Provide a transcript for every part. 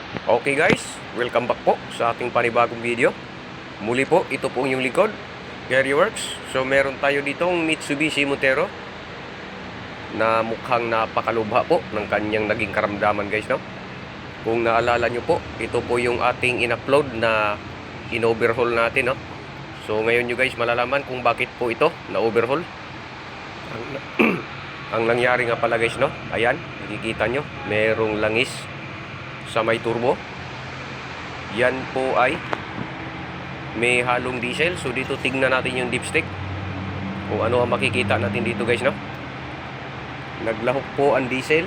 Okay guys, welcome back po sa ating panibagong video. Muli po, ito po yung lingkod, Gary Works. So meron tayo ditong Mitsubishi Montero na mukhang napakalubha po ng kanyang naging karamdaman guys, no? Kung naalala nyo po, ito po yung ating in-upload na in-overhaul natin, no? So ngayon nyo guys malalaman kung bakit po ito na-overhaul. Ang nangyari nga pala guys, no? Ayan, nakikita nyo, merong langis sa may turbo. Yan po ay may halong diesel. So dito tingnan natin yung dipstick, kung ano ang makikita natin dito guys, no? Naglahok po ang diesel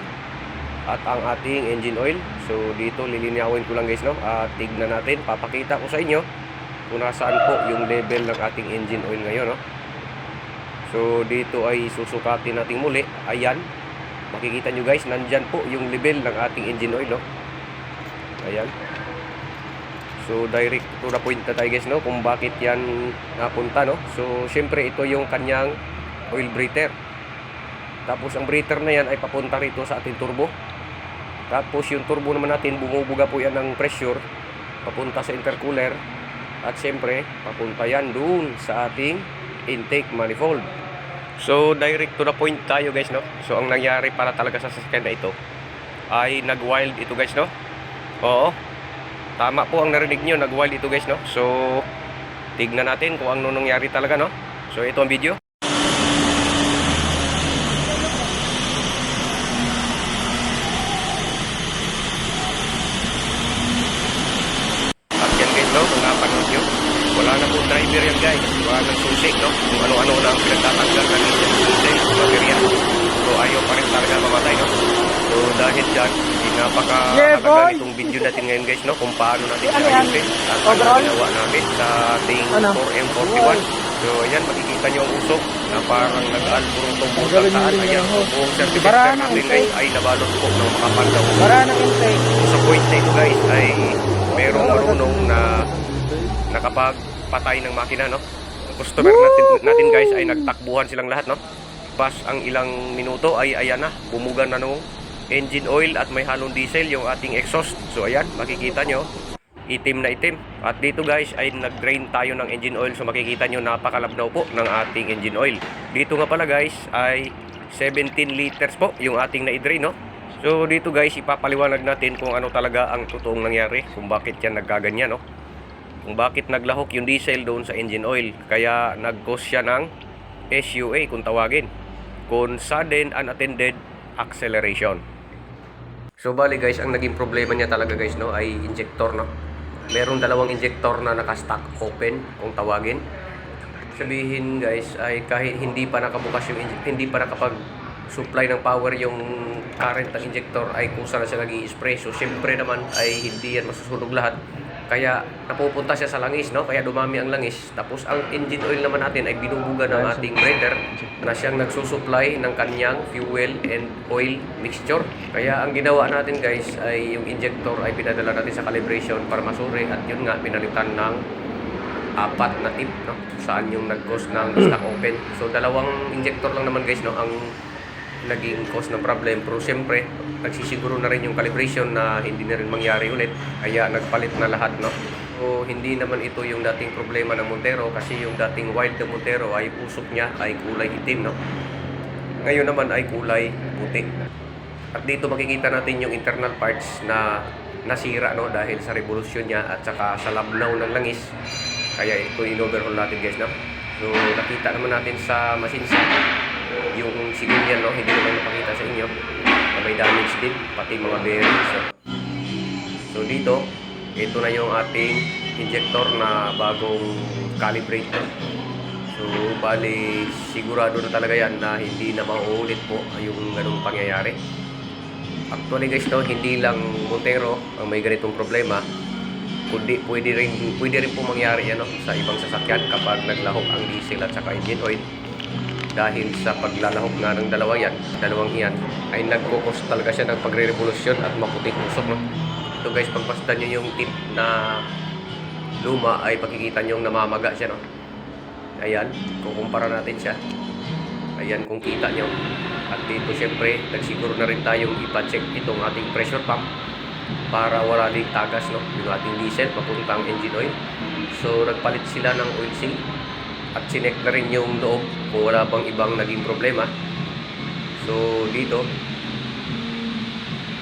at ang ating engine oil. So dito lilinawin ko lang guys, no? At tignan natin, papakita ko sa inyo kung nasaan po yung level ng ating engine oil ngayon, no? So dito ay susukatin natin muli. Ayan, makikita nyo guys, nandyan po yung level ng ating engine oil, no? Ayan. So direct to the point na tayo guys, no, kung bakit yan napunta, no. So syempre ito yung kanyang oil breather. Tapos ang breather na yan ay papunta rito sa ating turbo. Tapos yung turbo naman natin, bumubuga po yan ng pressure papunta sa intercooler. At syempre papunta yan doon sa ating intake manifold. So direct to the point tayo guys, no. So ang nangyari para talaga sa sasakyan na ito ay nag-wild ito guys, no. Oo, tama po ang narinig nyo, nag-wild ito guys, no. So tignan natin kung ano nangyari talaga, no. So ito ang video. At yan guys, no, kung napanood nyo, wala na po driver yan guys. Wala nang susi, no. Kung ano-ano na ang pinagtatanggal ng susi, baterya. So ayaw pa rin talaga mamatay, no. So dahil dyan, napaka-halaga itong video natin ngayon guys, no, kung paano natin ayusin at ano ginawa natin sa ating 4M41. So ayan, makikita nyo ang usok na parang nag-alburutong butang taan. Ayan, buong certificate natin guys ay nabalot po ng makapal na usok. So sa point na ito guys ay merong marunong na nakapagpatay ng makina, no. Ang customer natin guys ay nagtakbuhan silang lahat, no. Pas ang ilang minuto ay ayan na, bumugan na nung engine oil at may halong diesel yung ating exhaust. So ayan, makikita nyo, itim na itim. At dito guys ay nag-drain tayo ng engine oil. So makikita nyo, napakalabnaw po ng ating engine oil. Dito nga pala guys ay 17 liters po yung ating na-drain, no. So dito guys, ipapaliwanag natin kung ano talaga ang totoong nangyari, kung bakit yan nagkaganyan, no. Kung bakit naglahok yung diesel doon sa engine oil. Kaya nag-cause siya ng SUA kung tawagin, kung sudden unattended acceleration. So bali guys, ang naging problema niya talaga guys, no, ay injector, no. Merong dalawang injector na naka-stock open kung tawagin. Sabihin guys ay kahit hindi pa nakabukas yung hindi pa nakapag-supply ng power yung current ng injector ay kusa na siya nag-i-spray. So siyempre naman ay hindi yan masusunog lahat. Kaya napupunta siya sa langis, no? Kaya dumami ang langis. Tapos ang engine oil naman natin ay binubuga ng ating breather na siyang nagsusupply ng kanyang fuel and oil mixture. Kaya ang ginawa natin guys ay yung injector ay pinadala natin sa calibration para masuri. At yun nga, pinalitan ng 4 na tip, no? Saan yung nag-cause ng stock open. So dalawang injector lang naman guys, no, ang naging cause ng problem. Pero siyempre nagsisiguro na rin yung calibration na hindi na rin mangyari ulit, kaya nagpalit na lahat, no. So hindi naman ito yung dating problema ng Montero, kasi yung dating wild na Montero ay usok niya ay kulay itim, no. Ngayon naman ay kulay puti. At dito makikita natin yung internal parts na nasira, no, dahil sa revolusyon niya at saka sa labnaw ng langis. Kaya ito in-overhaul natin guys, no. So nakita naman natin sa machine shop yung signal, no, hindi naman napakita sa inyo na may damage din, pati mga bearings, no? So dito, ito na yung ating injector na bagong calibrate, no? So bali sigurado na talaga yan na hindi na mauulit po yung ganung pangyayari. Actually guys, no, hindi lang Montero ang may ganitong problema, kundi pwede rin po mangyari yan, no, sa ibang sasakyan kapag naglahok ang diesel at saka engine oil. Dahil sa paglalahok nga ng dalawang iyan ay nagkukos talaga siya ng pagre-revolusyon at maputing usok, no? Ito guys, pagpasdan nyo yung tip na luma ay pakikita nyo namamaga siya, no? Ayan, kukumpara natin siya. Ayan kung kita nyo. At dito syempre, nagsiguro na rin tayong ipa-check itong ating pressure pump para wala ding tagas, no, yung ating diesel papuntang engine oil. So nagpalit sila ng oil seal at chinek na rin yung loob kung wala bang ibang naging problema. So dito,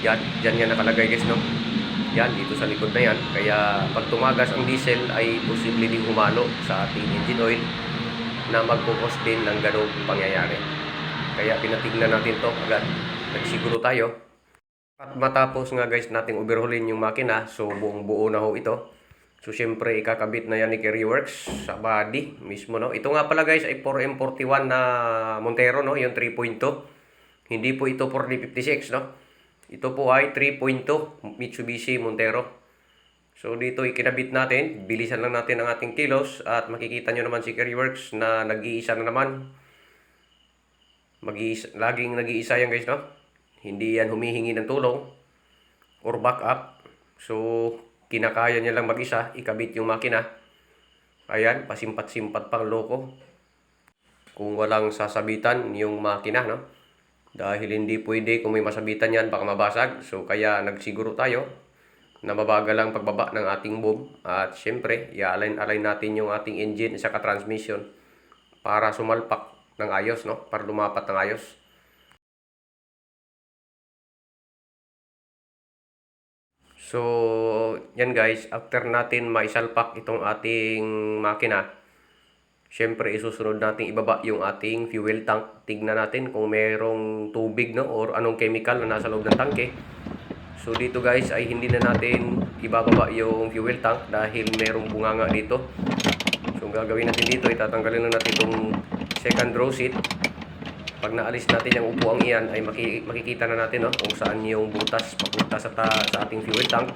yan, dyan yan nakalagay guys, no. Yan, dito sa likod na yan. Kaya pag tumagas ang diesel ay posible ding humalo sa ating engine oil na magkukos din ng ganong pangyayari. Kaya pinatignan natin to agad. Nagsiguro tayo. At matapos nga guys nating overhaulin yung makina, so buong buo na ho ito. So syempre ikakabit na yan ni Carryworks sa body mismo, no. Ito nga pala guys ay 4M41 na Montero, no, yung 3.2. Hindi po ito 4D56, no. Ito po ay 3.2 Mitsubishi Montero. So dito ikinabit natin, bilisan lang natin ang ating kilos at makikita nyo naman si Carryworks na nag-iisa na naman. Laging nag-iisa yan guys, no? Hindi yan humihingi ng tulong or backup. So kinakaya niya lang mag-isa, ikabit yung makina. Ayan, pasimpat-simpat pang loko. Kung walang sasabitan yung makina, no? Dahil hindi pwede kung may masabitan yan, baka mabasag. So kaya nagsiguro tayo na mabagal lang pagbaba ng ating boom. At syempre, i-align natin yung ating engine sa transmission para sumalpak ng ayos, no? Para lumapat ng ayos. So, yan guys, after natin maisalpak itong ating makina, syempre isusunod natin ibaba yung ating fuel tank. Tignan natin kung merong tubig, no, or anong chemical na nasa loob ng tangke. So dito guys ay hindi na natin ibababa yung fuel tank dahil merong bunganga dito. So ang gagawin natin dito, itatanggalin na natin itong second row seat. Pag naalis natin yung upuang iyan ay makikita na natin, no, kung saan yung butas papunta sa ating fuel tank.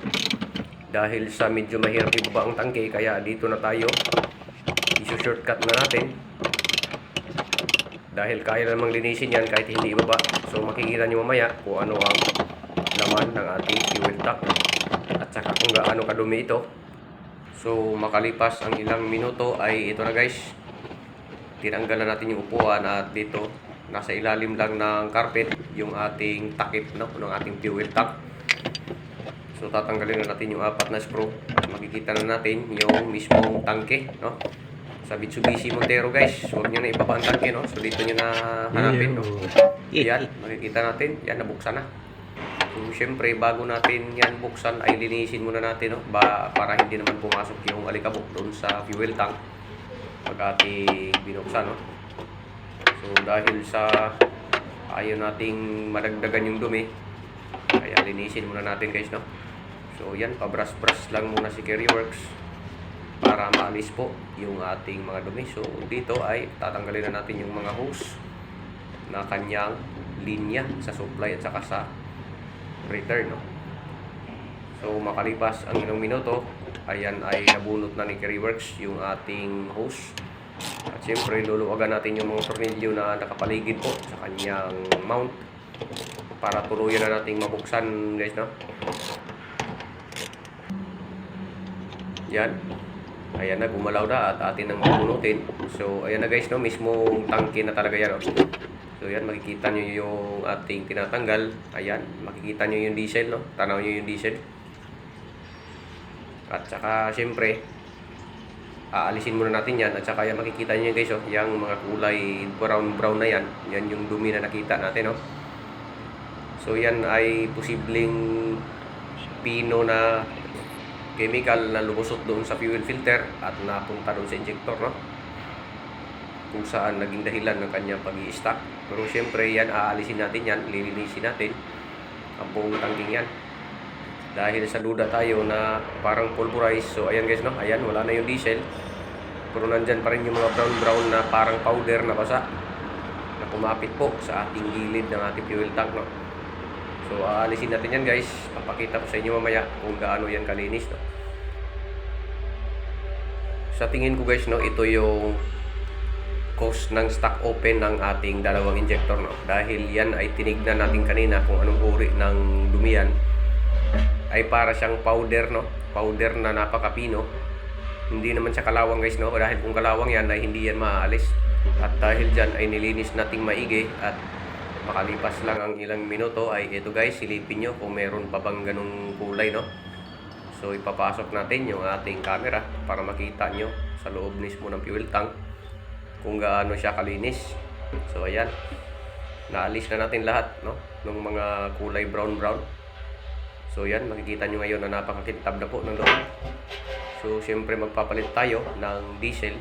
Dahil sa medyo mahirap ibaba ang tangke, kaya dito na tayo isu-shortcut na natin. Dahil kaya namang linisin yan kahit hindi ibaba. So makikita nyo mamaya kung ano ang laman ng ating fuel tank at saka kung gaano kadumi ito. So makalipas ang ilang minuto ay ito na guys, tinanggalan natin yung upuan at dito nasa ilalim lang ng carpet yung ating takip, no, ng ating fuel tank. So tatanggalin na natin yung 4 na screw at makikita na natin yung mismong tangke, no, sa Mitsubishi Montero guys. So huwag nyo na ibaba ang tangke, no. So dito nyo na hanapin, no. Ayan, makikita natin, yan, nabuksan na. So syempre bago natin yan buksan ay linisin muna natin, no, para hindi naman pumasok yung alikabok doon sa fuel tank pag ating binuksan, no. So dahil sa ayaw nating madagdagan yung dumi, kaya linisin muna natin guys, no. So yan, pabrush-brush lang muna si Carryworks para maalis po yung ating mga dumi. So dito ay tatanggalin na natin yung mga hose na kanyang linya sa supply at saka sa return, no. So makalipas ang ilang minuto, ayan ay nabunot na ni Carryworks yung ating hose. At siyempre luluwagan natin yung mga tornilyo na nakapaligid po sa kanyang mount para tuluyan na nating mabuksan guys, no. Yan, ayan na, gumalaw na at atin nang bunutin. So ayan na guys, no, mismong tangke na talaga yan, no. So yan, makikita nyo yung ating tinatanggal. Ayan, makikita nyo yung diesel, no, tanaw nyo yung diesel. At saka siyempre aalisin muna natin yan. At saka yan, makikita nyo guys, oh, yung mga kulay brown na yan, yan yung dumi na nakita natin, no. So yan ay posibleng pino na chemical na lumusot doon sa fuel filter at napunta doon sa injector, no, kung saan naging dahilan ng kanyang pag-i-stack. Pero syempre yan, aalisin natin yan, lilinisin natin ang buong tangking yan dahil sa duda tayo na parang pulverize. So ayan guys, no, ayan, wala na yung diesel pero nandyan pa rin yung mga brown na parang powder na basa na kumapit po sa ating gilid ng ating fuel tank, no. So aalisin natin yan guys, papakita ko sa inyo mamaya kung gaano yan kalinis, no. Sa tingin ko guys, no, ito yung cause ng stock open ng ating dalawang injector, no. Dahil yan ay tinignan natin kanina kung anong uri ng dumi yan. Ay para siyang powder, no, powder na napakapino. Hindi naman siya kalawang guys, no, dahil kung kalawang yan ay hindi yan maaalis. At dahil dyan ay nilinis nating maigi at makalipas lang ang ilang minuto ay ito guys, silipin nyo kung meron pa bang ganung kulay, no? So ipapasok natin yung ating camera para makita nyo sa loob mismo ng fuel tank kung gaano siya kalinis. So ayan, naalis na natin lahat, no, ng mga kulay brown. So yan, makikita nyo ngayon na napakakintab na po ng loob. So siyempre magpapalit tayo ng diesel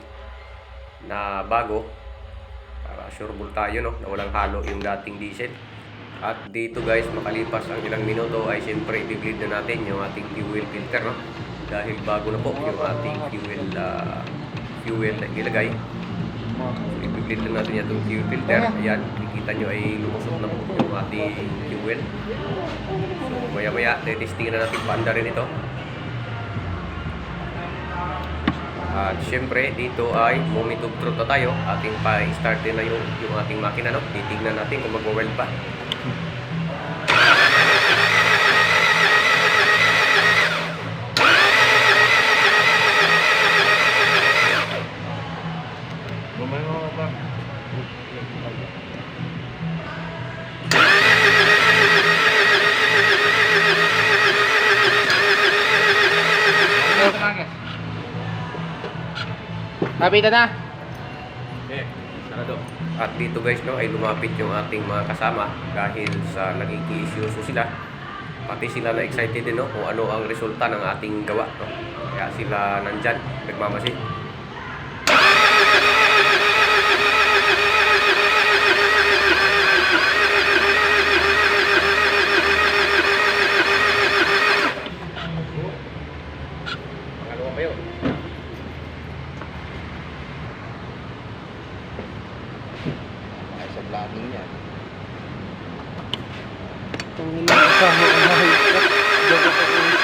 na bago para sureball tayo, no, na walang halo yung dating diesel. At dito guys, makalipas ang ilang minuto ay siyempre i-bleed na natin yung ating fuel filter, no, dahil bago na po yung ating fuel na ilagay. So i-bleed na natin yung fuel filter. Ayan, makikita nyo ay lumusot na po yung ating fuel. So maya maya testing na natin paanda rin ito. At syempre dito ay moment of truth na tayo. Ating pa-start din na yung ating makina, no? Titignan natin kung mag-weld pa. Kapitan na. Okay, sarado. At dito guys, no, ay lumapit yung ating mga kasama dahil sa nagkiki-issues sila. Pati sila na excited din, no, kung ano ang resulta ng ating gawa, no? Kaya sila nandyan, nagmamasid. Pangalawa pa yun. Ay, sa vlogging niya. Itong nilakasaho ang mahigpit. Diyan ako ulit.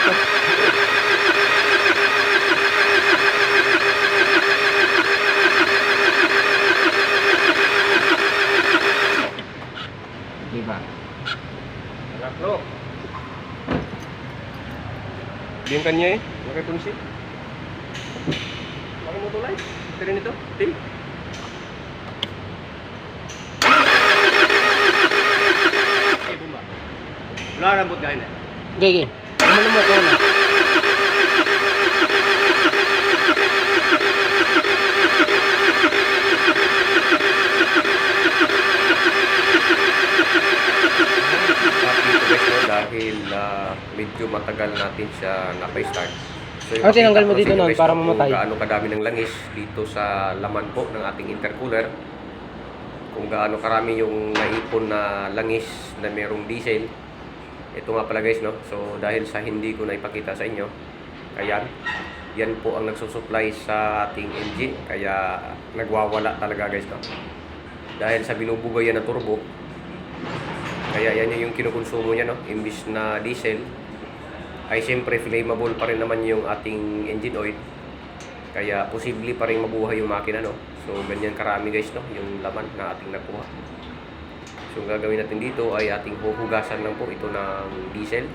Diba? Raklo. Diyan kanya eh. Nakipunsi. Bakit mo tulay? Ito rin ito. Tim. Eh, bumba. Wala rambut gaya na. Gigi. Lumulumot ko na. Dahil medyo matagal natin siya napa-start. So, Ano tinanggal mo dito noon para mamatay? Kung gaano kadami ng langis dito sa laman po ng ating intercooler. Kung gaano karami yung naipon na langis na merong diesel. Ito nga pala guys, no. So dahil sa hindi ko na ipakita sa inyo, ayan, yan po ang nagsusupply sa ating engine. Kaya nagwawala talaga guys, no. Dahil sa binubugay yan ng turbo. Kaya yan yung kinukonsumo niya, no. Imbis na diesel ay siyempre flammable pa rin naman yung ating engine oil. Kaya posible pa rin mabuhay yung makina, no. So ganyan karami guys, no, yung laman na ating nakuha. So ang gagawin natin dito ay ating huhugasan lang po ito ng diesel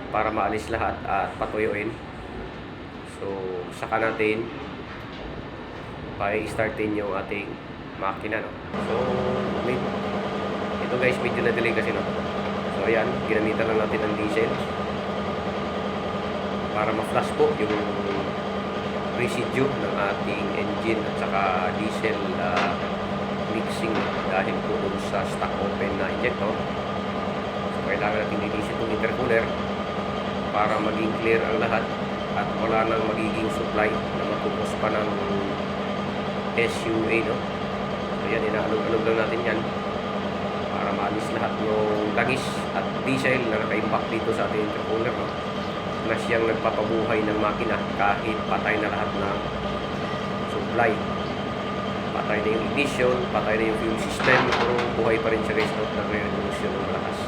para maalis lahat at patuyuin. So saka natin pa-startin yung ating makina, no. So ito guys, medyo na-delay kasi, no. So ayan, ginamitan lang natin ng diesel para ma-flush po yung residue ng ating engine at saka diesel mixing dahil po dun sa stock open na injector. So kailangan natin linisin itong intercooler para maging clear ang lahat at wala nang magiging supply na magpupos pa ng SUA, no. So yan, inaalog-alog lang natin yan para maalis lahat ng langis at diesel na naka-impact dito sa ating intercooler, no, na siyang nagpapabuhay ng makina kahit patay na lahat ng supply. Patay na yung ignition, patay na yung fuel system, pero buhay pa rin siya guys, no, nagre-revolution ng malakas.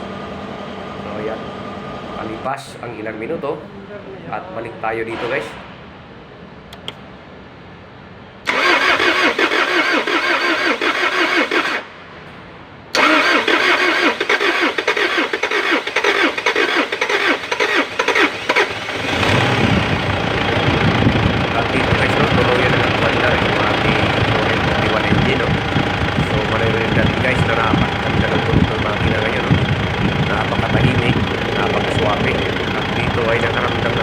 So ayan, kalipas ang ilang minuto at balik tayo dito guys. Guys, narapat ang ganun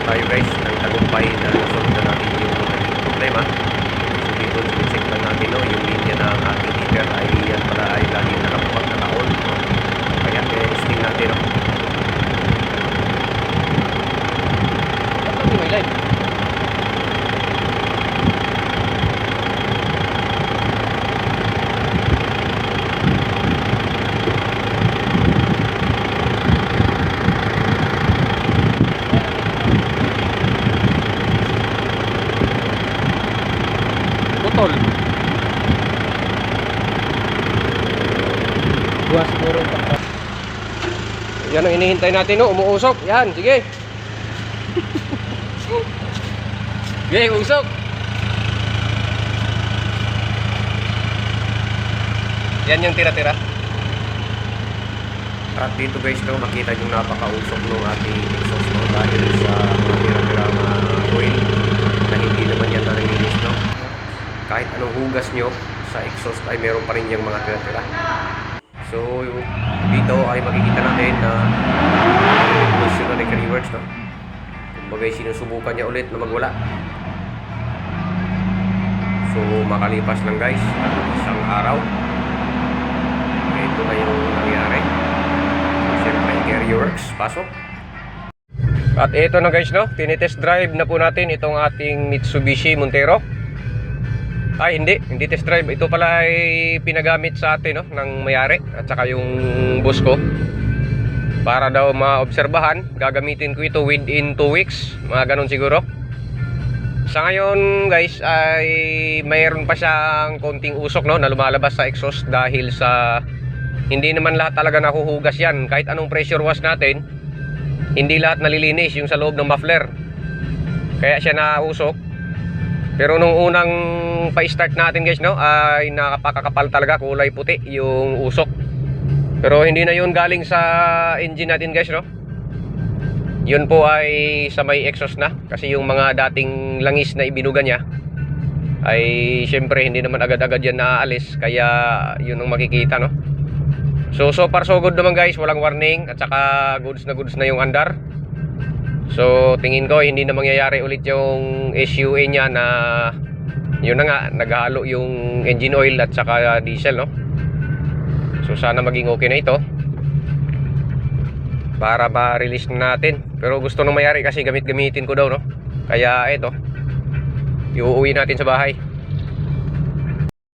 na tayo guys ng tagumpay na nasolve na natin yung naging problema. So dito check lang natin no, yung linya ng ating heater ay yan pala ay laging nakapagkataon. Kaya testing natin no. Hindi may light. Putol. Buwan siguro ito. Yan ang inihintay natin no, umuusok. Yan, sige. Sige, usok. Yan yung tira-tira. At dito guys no, makita yung napakausok ng ating exhaust no, dahil sa mga tira-tira na oil na hindi naman yan na-release no. Kahit anong hugas nyo sa exhaust ay meron pa rin yung mga tira-tira. So dito ay makikita natin na question na nag-reverse no. Kumbagay sinusubukan niya ulit na magwala. So makalipas lang guys isang araw, ito na yung nangyari. So syempre carrier works, pasok. At ito na guys no, tinitest drive na po natin itong ating Mitsubishi Montero. Ay hindi test drive, ito pala ay pinagamit sa atin no, ng mayari at saka yung boss ko. Para daw maobserbahan, gagamitin ko ito within 2 weeks, mga ganun siguro. Sa ngayon guys ay mayroon pa siyang konting usok no, na lumalabas sa exhaust dahil sa hindi naman lahat talaga nahuhugas yan. Kahit anong pressure wash natin, hindi lahat nalilinis yung sa loob ng muffler. Kaya siya nausok. Pero nung unang pa-start natin guys no, ay nakapakakapal talaga, kulay puti yung usok. Pero hindi na yun galing sa engine natin guys no. Yun po ay sa may exhaust na, kasi yung mga dating langis na ibinuga niya ay syempre hindi naman agad-agad yan naaalis, kaya yun ang makikita no. So far so good naman guys, walang warning at saka goods na yung andar. So tingin ko hindi na mangyayari ulit yung SUA niya na yun na nga, naghalo yung engine oil at saka diesel no. So sana maging okay na ito para ma-release na natin. Pero gusto nung mayari kasi gamit-gamitin ko daw no. Kaya ito, iuuwi natin sa bahay.